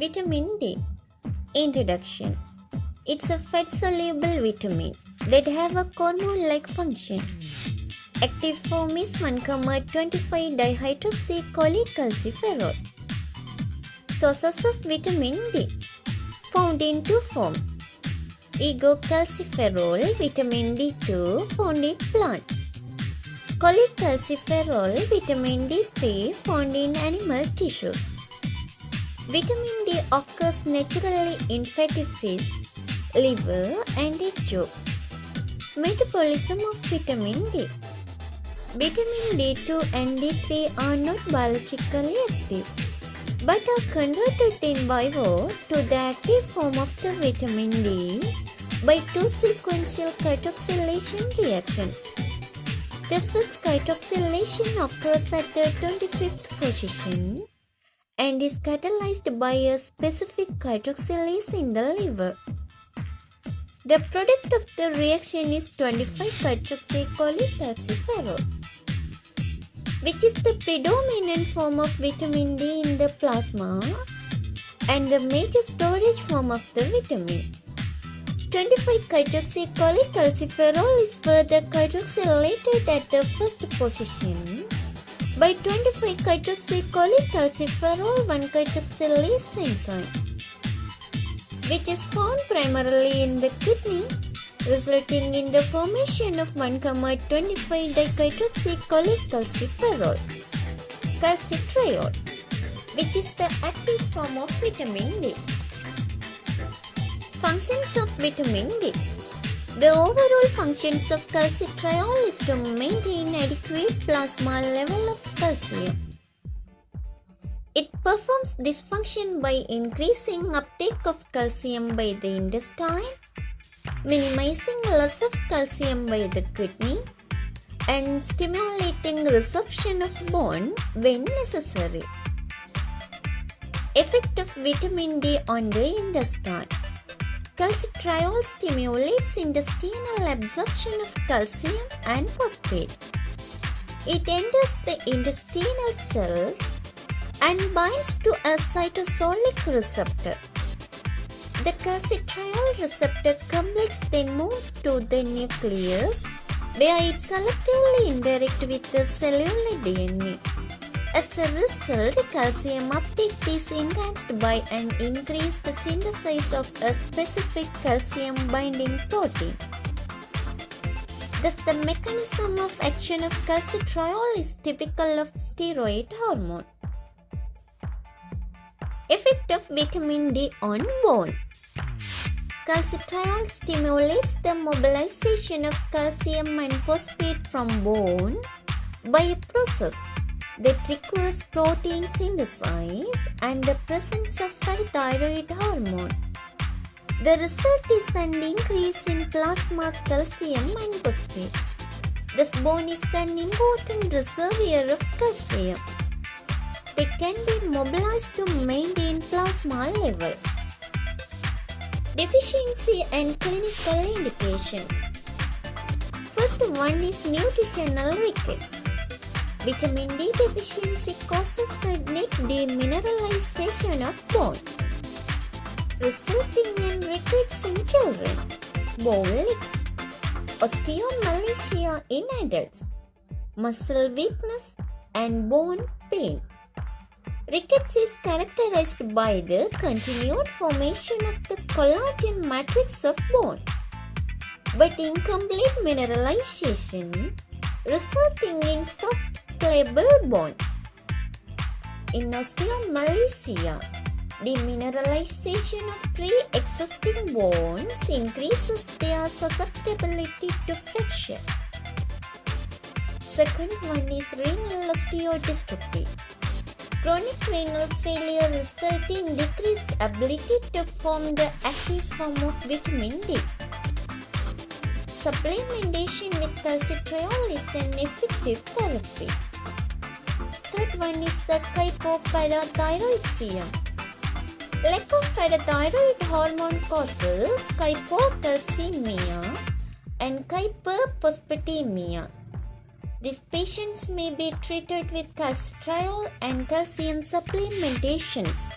Vitamin D. Introduction. It's a fat-soluble vitamin that have a hormone-like function. Active form is 1,25-dihydroxycholecalciferol. Sources of vitamin D found in two forms. Egocalciferol, vitamin D2 found in plant. Cholecalciferol, vitamin D3 found in animal tissues. Vitamin D occurs naturally in fatty fish, liver, and egg yolk. Metabolism of vitamin D. Vitamin D2 and D3 are not biologically active, but are converted in vivo to the active form of the vitamin D by two sequential carboxylation reactions. The first carboxylation occurs at the 25th position and is catalyzed by a specific carboxylase in the liver. The product of the reaction is 25-hydroxycholecalciferol, which is the predominant form of vitamin D in the plasma and the major storage form of the vitamin. 25-hydroxycholecalciferol is further carboxylated at the first position by 25-hydroxycholecalciferol 1-carboxylase enzyme, which is found primarily in the kidney, resulting in the formation of 1,25-dihydroxycholecalciferol, calcitriol, which is the active form of vitamin D. Functions of vitamin D. The overall functions of calcitriol is to maintain adequate plasma level of calcium. It performs this function by increasing uptake of calcium by the intestine, minimizing loss of calcium by the kidney, and stimulating resorption of bone when necessary. Effect of vitamin D on the intestine. Calcitriol stimulates intestinal absorption of calcium and phosphate. It enters the intestinal cell and binds to a cytosolic receptor. The calcitriol receptor complex then moves to the nucleus, where it selectively interacts with the cellular DNA. As a result, calcium uptake is enhanced by an increased synthesis of a specific calcium-binding protein. Thus, the mechanism of action of calcitriol is typical of steroid hormone. Effect of vitamin D on bone. Calcitriol stimulates the mobilization of calcium and phosphate from bone by a process that requires protein synthesis and the presence of thyroid hormone. The result is an increase in plasma calcium and phosphate. Thus, bone is an important reservoir of calcium. They can be mobilized to maintain plasma levels. Deficiency and clinical indications. First one is nutritional rickets. Vitamin D deficiency causes a net demineralization of bone, resulting in rickets in children, bow legs, osteomalacia in adults, muscle weakness, and bone pain. Rickets is characterized by the continued formation of the collagen matrix of bone, but incomplete mineralization, resulting in soft, pliable bones. In osteomalacia, demineralization of pre-existing bones increases their susceptibility to fracture. Second one is renal osteodystrophy. Chronic renal failure results in decreased ability to form the active form of vitamin D. Supplementation with calcitriol is an effective therapy. Third one is the hypoparathyroidism. Lack of parathyroid hormone causes hypocalcemia and hyperphosphatemia. These patients may be treated with calcitriol and calcium supplementations.